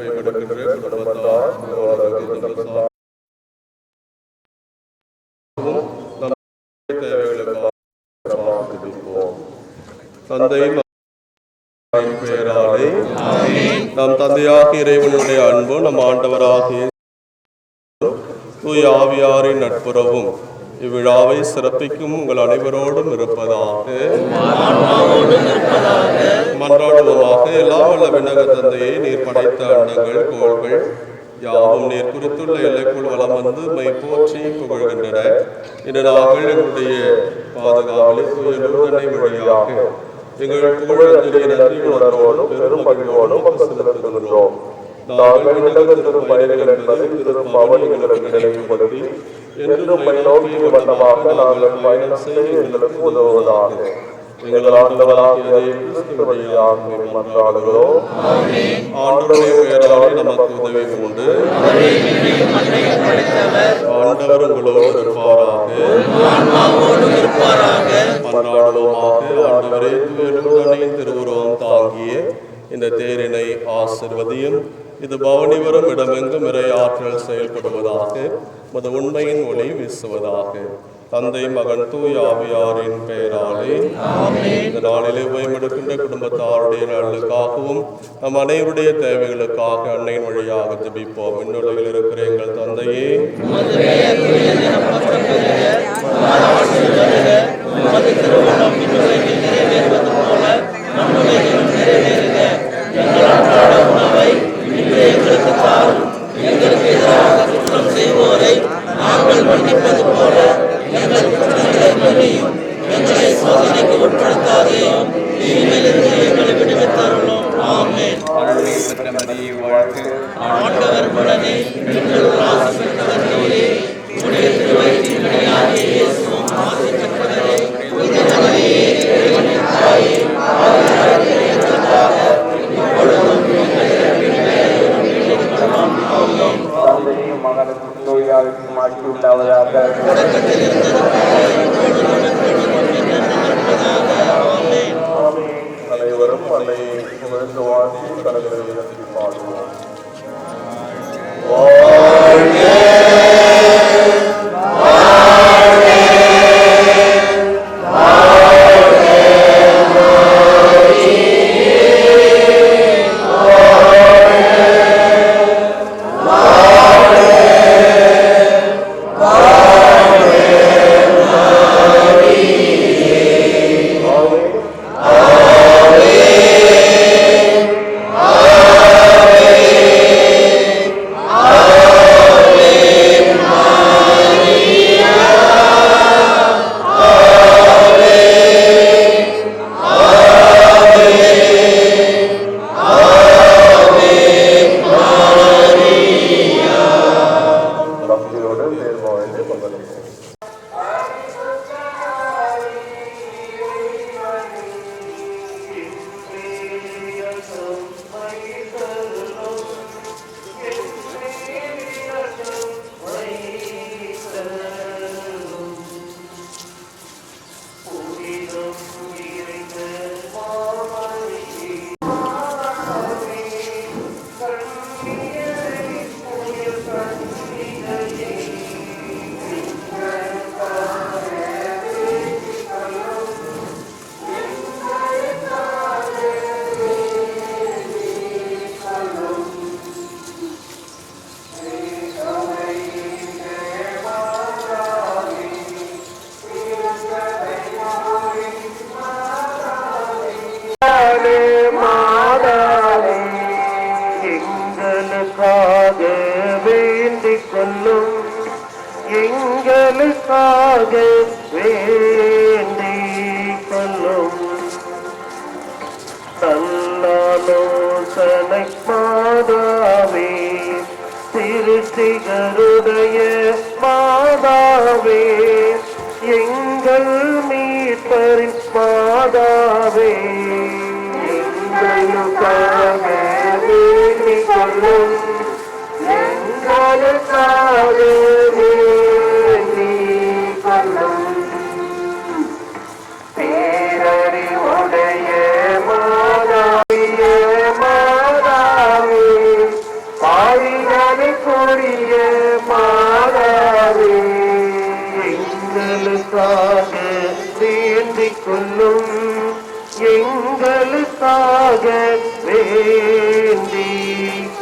பயன்படுகின்ற குடும்பத்தார் தேவைகளுக்காக தந்தை பெயராலே நம் தந்தையாகிய இறைவனுடைய அன்பு நம் ஆண்டவராகிய தூய ஆவியாரின் நட்புறவும் இவ்விழாவை சிறப்பிக்கும் உங்கள் அனைவரோடும் இருப்பதாக. மன்றாடுவோமாக. எல்லாம் வல்ல விண்ணக தந்தையை நீர் படைத்த அண்டங்கள் கோள்கள் யாவும் நீர் குறித்துள்ள எல்லைக்குள் வளம் வந்து மை போற்றி புகழ்கின்றன. இன்று நாங்கள் எங்களுடைய பாதுகாவலை தூய நூல்தனை வழியாக எங்கள் புகழஞ்சலியை நன்றி உணர்வோடும் பெரும் மகிழ்வோடும் செலுத்துகின்றோம். நாங்கள் விண்ணக திருப்பயணிகள் என்பதை திருப்பாவல் எங்களுக்கு நினைவுபடுத்தி என்றும் நோக்கி வண்ணமாக நாங்கள் பயணம் செய்ய எங்களுக்கு உதவுவதாக. எங்கள் ஆண்டவராகிய கிறிஸ்து வழியாக மன்றாடுகிறோம். ஆண்டவருடைய பெயராலே நமக்கு உதவி உண்டு. ஆண்டவர் உங்களோடு இருப்பாராக. மன்றாடுவோமாக. ஆண்டவரே தூய திருவுருவம் தாங்கிய இந்த தேரினை ஆசிர்வதியும். இது பவனி வரும் இடமெங்கும் இறை ஆற்றல் செயல்படுவதாக. மது உண்மையின் ஒளி வீசுவதாக. தந்தை மகன் தூய ஆவியாரின் பெயராலே இந்த நாளிலே ஓய்வெடுக்கின்ற குடும்பத்தாருடைய நலனுக்காகவும் நம் அனைவருடைய தேவைகளுக்காக அன்னையின் வழியாக ஜெபிப்போம். இன்னுலகில் இருக்கிற எங்கள் தந்தையே, திருச்சிகருடைய மாதாவே, எங்கள் மீட்பரின் மாதாவே, எங்களுக்காக வேண்டிக் கொள்ளும், எங்களுக்காக வேண்டிக் கொள்ளும். பேரறிவுடைய மாதாவே, கொள்ளும் எங்களுக்காக வேண்டிக்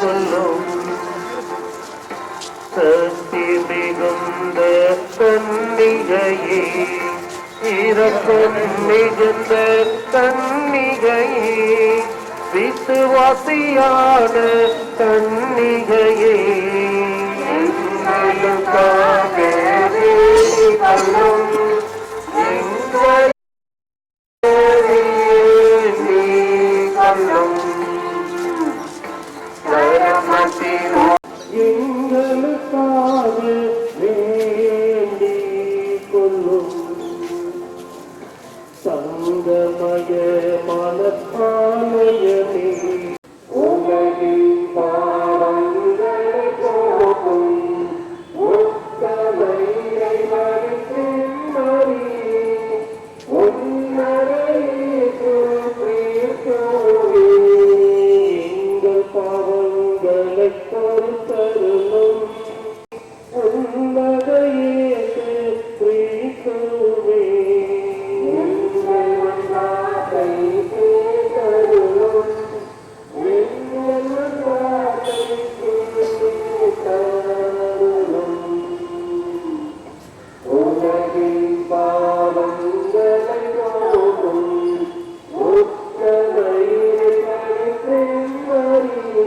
கொள்ளும் சக்தி மிகுந்த கன்னிகையே இரக்கம் மிகுந்த கன்னிகையே விசுவாசியான கன்னிகையே எங்களுக்காக வேண்டிக் கொள்ளும் எங்களுக்காக வேண்டிக் கொள்ளும் எங்களுக்காக வேண்டிக் கொள்ளும் சங்கமய மனப்பாளையமே உலகின் பாவங்களை போக்கும் உத்தமையை மறிக்கும் மறி உன்னரையேற்று கிறிஸ்துவே எங்கள் பாவங்களை பொறுத்தருளும் உன்னரையேற்று கிறிஸ்துவே எங்கள் நாட்டை கேட்டருளும் எங்கள் நாட்டை கேட்டருளும் உலகின் பாவங்களை போக்கும் உத்தமையை மறிக்கும் மறி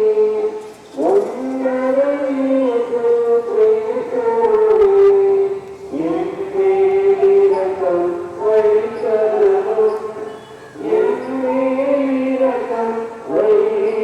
உன்னரையேற்று கிறிஸ்துவே என் மேல் இரக்கம் வைத்தருளும் என் மேல் இரக்கம் வைத்தருளும்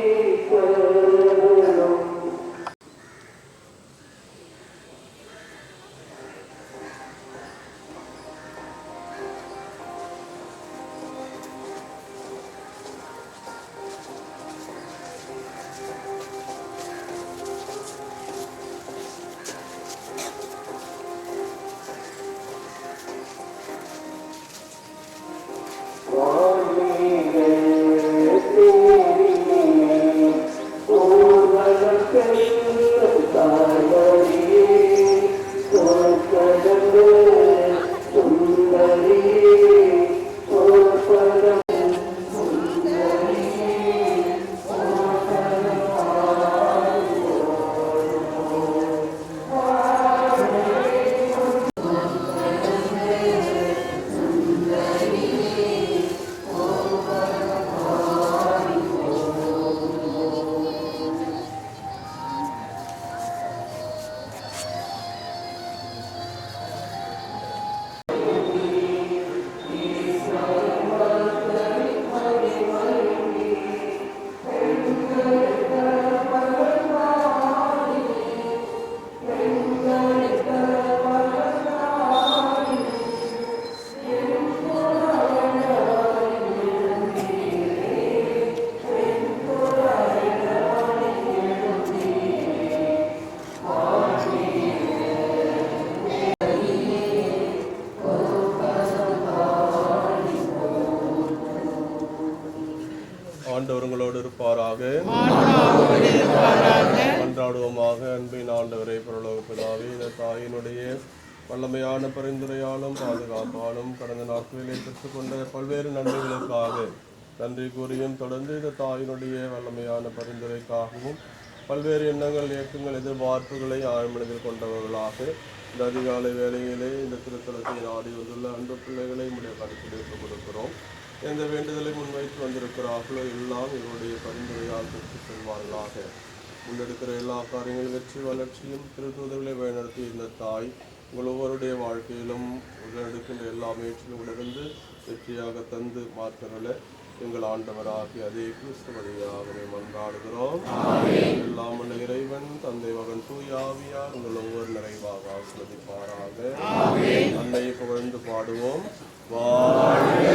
ஆண்டவர்களோடு இருப்பாராக. மன்றாடுவோமாக. அன்பின் ஆண்டவரே, பரலோக பிதாவே, இந்த தாயினுடைய வல்லமையான பரிந்துரையாலும் பாதுகாப்பாலும் கடந்த நாட்களிலே பெற்றுக்கொண்ட பல்வேறு நன்மைகளுக்காக நன்றி கூறியும், தொடர்ந்து இந்த தாயினுடைய வல்லமையான பரிந்துரைக்காகவும் பல்வேறு எண்ணங்கள், இயக்கங்கள், எதிர்பார்ப்புகளை ஆழ்மனதில் கொண்டவர்களாக இந்த அதிகாலை வேளையிலே இந்த திருத்தலத்தை நாடி வந்துள்ள அன்பு பிள்ளைகளை நம்முடைய கருத்தில் ஏற்றுக் கொடுக்கிறோம். எந்த வேண்டுதலை முன்வைத்து வந்திருக்கிறார்களோ எல்லாம் இவருடைய பரிந்துரையால் பெற்று செல்வார்களாக. முன்னெடுக்கிற எல்லா காரியங்களும் வெற்றி வளர்ச்சியும் திருத்தூதர்களை வழிநடத்தி இந்த தாய் உங்கள் ஒவ்வொருடைய வாழ்க்கையிலும் உடனெடுக்கின்ற எல்லா முயற்சியிலும் உணர்ந்து வெற்றியாக தந்து மாற்றங்கள எங்கள் ஆண்டவராகிய அதே கிறிஸ்துவதையாகவே மன்றாடுகிறோம். எல்லாம் உள்ள இறைவன் தந்தை மகன் தூயாவியார் உங்கள் ஒவ்வொரு நிறைவாக ஆசீர்வதிப்பாராக. அன்னையை புகழ்ந்து பாடுவோம். வாழ்க